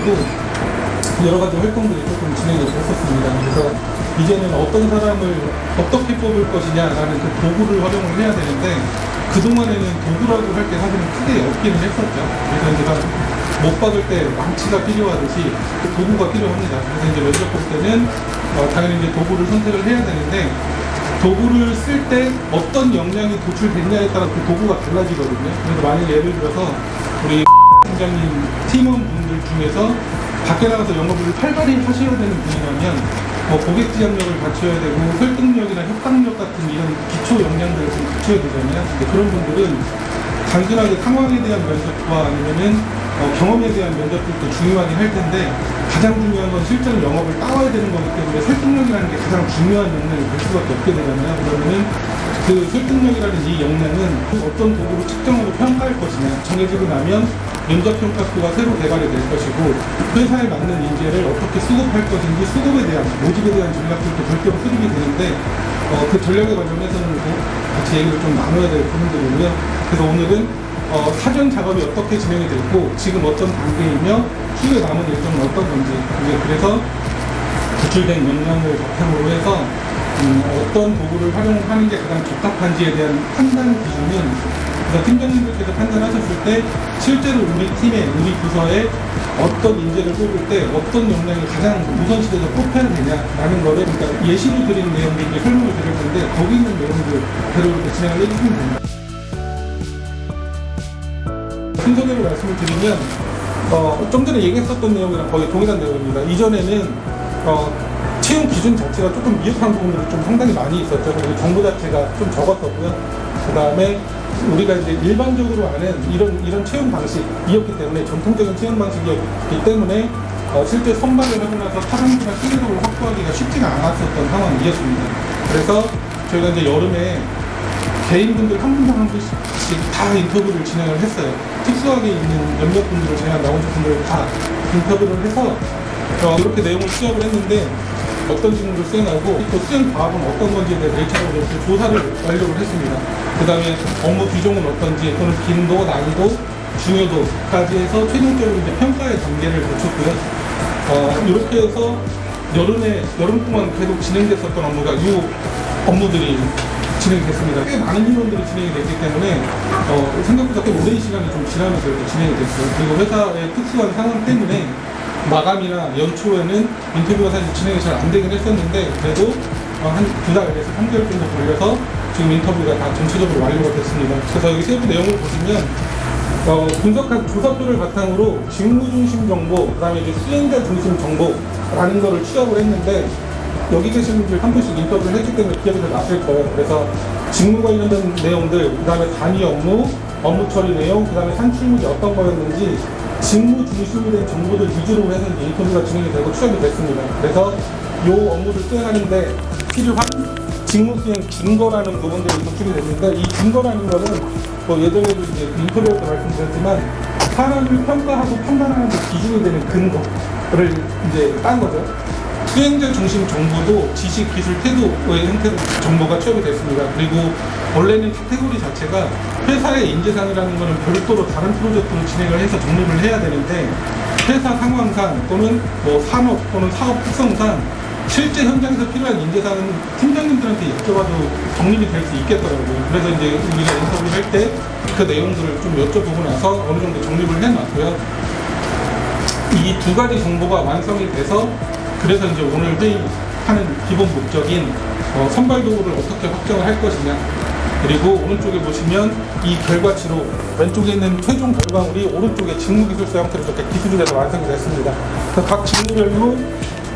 있어도 여러 가지 활동들이 조금 진행이 됐었습니다. 그래서 이제는 어떤 사람을 어떻게 뽑을 것이냐라는 그 도구를 활용을 해야 되는데 그동안에는 도구라고 할 게 사실은 크게 없기는 했었죠. 그래서 제가 못 박을 때 망치가 필요하듯이 도구가 필요합니다. 그래서 이제 면접 볼 때는 당연히 이제 도구를 선택을 해야 되는데 도구를 쓸 때 어떤 역량이 도출됐냐에 따라 그 도구가 달라지거든요. 그래서 만약에 예를 들어서 우리 팀장님 팀원분들 중에서 밖에 나가서 영업을 활발히 하셔야 되는 분이라면 고객 지향력을 갖춰야 되고 설득력이나 협상력 같은 이런 기초 역량들을 좀 갖춰야 되잖아요. 근데 그런 분들은 단순하게 상황에 대한 면접과 아니면은 경험에 대한 면접들도 중요하긴 할 텐데 가장 중요한 건 실제로 영업을 따와야 되는 거기 때문에 설득력이라는 게 가장 중요한 역량이 될 수밖에 없게 되잖아요. 그러면은 그 설득력이라는 이 역량은 어떤 도구로 측정하고 평가할 것이냐 정해지고 나면 면접평가표가 새로 개발이 될 것이고 회사에 맞는 인재를 어떻게 수급할 것인지 수급에 대한 모집에 대한 전략들도 별도로 수립이 되는데 그 전략에 관련해서는 같이 얘기를 좀 나눠야 될 부분들이고요. 그래서 오늘은 사전 작업이 어떻게 진행이 됐고 지금 어떤 단계이며 추후에 남은 일정은 어떤 건지 그래서 구출된 역량을 바탕으로 해서 어떤 도구를 활용하는 게 가장 적합한지에 대한 판단 기준은 그래서 팀장님들께서 판단하셨을 때 실제로 우리 팀에 우리 부서에 어떤 인재를 뽑을 때 어떤 역량이 가장 우선시돼서 뽑혀야 되냐라는 거를 그러니까 예시로 드린 내용들을 설명을 드릴 텐데 거기 있는 내용들대로 이렇게 진행을 해주시면 됩니다. 순서대로 말씀을 드리면 좀 전에 얘기했었던 내용이랑 거의 동일한 내용입니다. 이전에는 채용 기준 자체가 조금 미흡한 부분들이 좀 상당히 많이 있었죠. 그리고 정보 자체가 좀 적었었고요. 그 다음에 우리가 이제 일반적으로 아는 이런 채용 방식이었기 때문에 전통적인 채용 방식이었기 때문에 실제 선발을 하고 나서 타당이나 신뢰도를 확보하기가 쉽지가 않았었던 상황이었습니다. 그래서 저희가 이제 여름에 개인분들 한 분당 한 분씩 다 인터뷰를 진행을 했어요. 특수하게 있는 몇몇 분들을 제가 나온 분들을 다 인터뷰를 해서 이렇게 내용을 수업을 했는데 어떤 질문을 수행하고 또 수행 과학은 어떤 건지에 대해서 1차적으로 조사를 완료를 했습니다. 그 다음에 업무 규정은 어떤지 또는 빈도, 난이도, 중요도까지 해서 최종적으로 이제 평가의 단계를 거쳤고요. 이렇게 해서 여름 동안 계속 진행됐었던 업무가 이 업무들이 진행이 됐습니다. 꽤 많은 인원들이 진행이 됐기 때문에 생각보다 꽤 오랜 시간이 좀 지나면서 이렇게 진행이 됐어요. 그리고 회사의 특수한 상황 때문에 마감이나 연초에는 인터뷰가 사실 진행이 잘 안 되긴 했었는데 그래도 한 2달에서 3개월 정도 걸려서 지금 인터뷰가 다 전체적으로 완료가 됐습니다. 그래서 여기 세부 내용을 보시면 분석한 조사표를 바탕으로 직무 중심 정보, 그 다음에 이제 수행자 중심 정보라는 거를 취합을 했는데 여기 계신 분들 한 분씩 인터뷰를 했기 때문에 기억이 잘 나실 거예요. 그래서 직무 관련된 내용들, 그 다음에 단위 업무, 업무 처리 내용, 그 다음에 산출물이 어떤 거였는지 직무 중심이 된 정보들 위주로 해서 이제 인터뷰가 진행이 되고 취합이 됐습니다. 그래서 이 업무를 수행하는데 필요한 직무 수행 증거라는 부분들이 도출이 됐는데 이 증거라는 거는 예전에도 이제 인터뷰에서 말씀드렸지만 사람을 평가하고 판단하는 데 기준이 되는 근거를 이제 딴 거죠. 수행자 중심 정보도 지식, 기술, 태도의 형태로 정보가 취합이 됐습니다. 그리고 원래는 카테고리 자체가 회사의 인재상이라는 것은 별도로 다른 프로젝트로 진행을 해서 정립을 해야 되는데 회사 상황상 또는 산업 또는 사업 특성상 실제 현장에서 필요한 인재상은 팀장님들한테 여쭤봐도 정립이 될 수 있겠더라고요. 그래서 이제 우리가 인터뷰를 할 때 그 내용들을 좀 여쭤보고 나서 어느 정도 정립을 해놨고요. 이 두 가지 정보가 완성이 돼서 그래서 이제 오늘 회의하는 기본 목적인 선발 도구를 어떻게 확정을 할 것이냐 그리고 오른쪽에 보시면 이 결과치로 왼쪽에 있는 최종 결과물이 오른쪽에 직무기술서 형태로 이렇게 기술이 돼서 완성이 됐습니다. 그래서 각 직무별로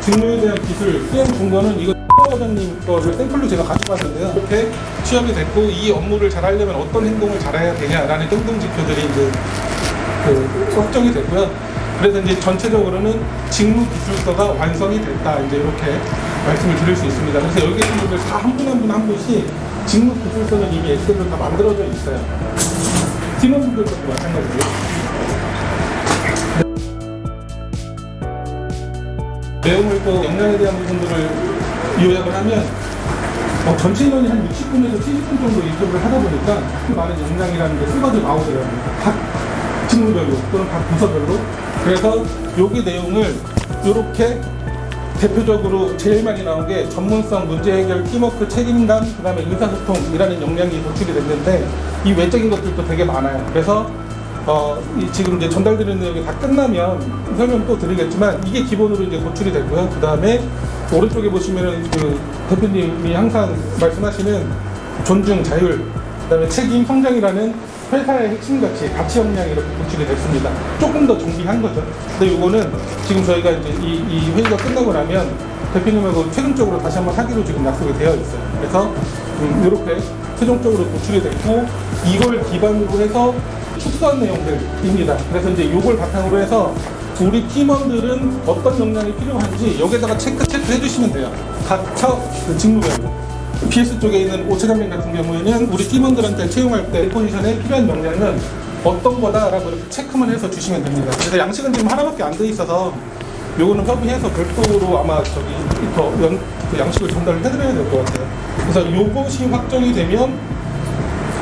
직무에 대한 기술 수행 증거는 이거 과장님 거를 샘플로 제가 가져갔는데요. 이렇게 취업이 됐고 이 업무를 잘 하려면 어떤 행동을 잘해야 되냐라는 행동 지표들이 이제 확정이 됐고요. 그래서 이제 전체적으로는 직무기술서가 완성이 됐다. 이제 이렇게 말씀을 드릴 수 있습니다. 그래서 여기 계신 분들 다 한 분 한 분 한 분씩 직무기술서는 이미 엑셀로 다 만들어져 있어요. 팀원분들도 마찬가지고요. 내용을 또 역량에 대한 부분들을 요약을 하면 전체 인원이 한 60분에서 70분 정도 인터뷰를 하다 보니까 그 많은 역량이라는 게 쏟아져 나오더라고요. 각 직무별로 또는 각 부서별로 그래서 여기 내용을 이렇게 대표적으로 제일 많이 나온 게 전문성, 문제 해결, 팀워크, 책임감, 그 다음에 의사소통이라는 역량이 노출이 됐는데 이 외적인 것들도 되게 많아요. 그래서 지금 이제 전달드리는 내용이 다 끝나면 설명 또 드리겠지만 이게 기본으로 이제 노출이 되고요. 그 다음에 오른쪽에 보시면은 그 대표님이 항상 말씀하시는 존중, 자율, 그 다음에 책임, 성장이라는 회사의 핵심 가치 역량이 이렇게 노출이 됐습니다. 조금 더 정비한 거죠. 근데 이거는 지금 저희가 이제 이 회의가 끝나고 나면 대표님하고 최종적으로 다시 한번 하기로 지금 약속이 되어 있어요. 그래서 이렇게 최종적으로 노출이 됐고 이걸 기반으로 해서 축소한 내용들입니다. 그래서 이제 이걸 바탕으로 해서 우리 팀원들은 어떤 역량이 필요한지 여기다가 체크 해주시면 돼요. 각 직무별로. PS 쪽에 있는 오차장면 같은 경우에는 우리 팀원들한테 채용할 때 포지션에 필요한 역량은 어떤 거다라고 이렇게 체크만 해서 주시면 됩니다. 그래서 양식은 지금 하나밖에 안 돼 있어서 요거는 협의해서 별도로 아마 그 양식을 전달을 해드려야 될 것 같아요. 그래서 요것이 확정이 되면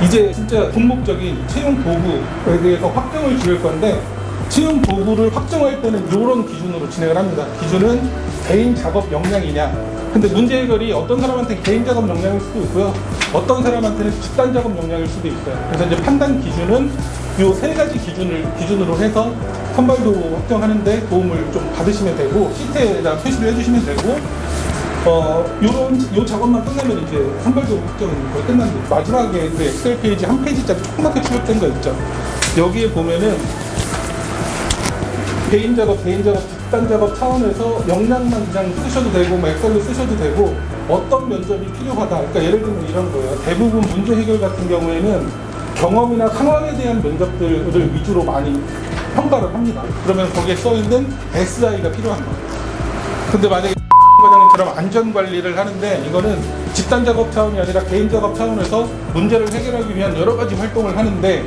이제 진짜 본목적인 채용 도구에 대해서 확정을 지을 건데 채용 도구를 확정할 때는 이런 기준으로 진행을 합니다. 기준은 개인 작업 역량이냐. 근데 문제 해결이 어떤 사람한테 개인 작업 역량일 수도 있고요. 어떤 사람한테는 집단 작업 역량일 수도 있어요. 그래서 이제 판단 기준은 이 세 가지 기준으로 해서 선발도 확정하는데 도움을 좀 받으시면 되고 시트에다 표시를 해주시면 되고 요 작업만 끝나면 이제 선발도 확정은 거의 끝납니다. 마지막에 그 엑셀 페이지 한 페이지짜리 조그맣게 추격된 거 있죠. 여기에 보면은 개인 작업, 집단 작업 차원에서 역량만 그냥 쓰셔도 되고, 엑셀로 쓰셔도 되고, 어떤 면접이 필요하다. 그러니까 예를 들면 이런 거예요. 대부분 문제 해결 같은 경우에는 경험이나 상황에 대한 면접들을 위주로 많이 평가를 합니다. 그러면 거기에 써있는 SI가 필요한 거예요. 근데 만약에 과장님처럼 안전 관리를 하는데 이거는 집단 작업 차원이 아니라 개인 작업 차원에서 문제를 해결하기 위한 여러 가지 활동을 하는데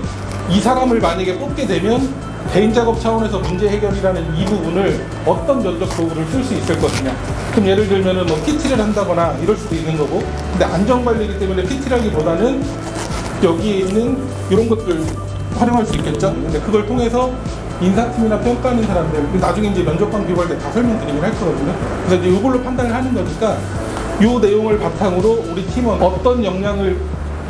이 사람을 만약에 뽑게 되면 개인 작업 차원에서 문제 해결이라는 이 부분을 어떤 면접 도구를 쓸 수 있을 것이냐. 그럼 예를 들면은 뭐 PT를 한다거나 이럴 수도 있는 거고, 근데 안전관리이기 때문에 PT라기보다는 여기에 있는 이런 것들 활용할 수 있겠죠. 근데 그걸 통해서 인사팀이나 평가하는 사람들, 나중에 이제 면접관 교육할 때 다 설명드리긴 할 거거든요. 그래서 이제 이걸로 판단을 하는 거니까 이 내용을 바탕으로 우리 팀은 어떤 역량을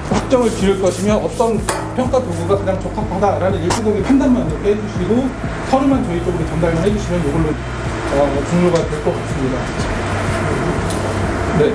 확정을 지을 것이며 어떤 평가 도구가 가장 적합하다라는 일시적인 판단만 이렇게 해주시고 서류만 저희 쪽으로 전달만 해주시면 이걸로 종료가 될 것 같습니다. 네.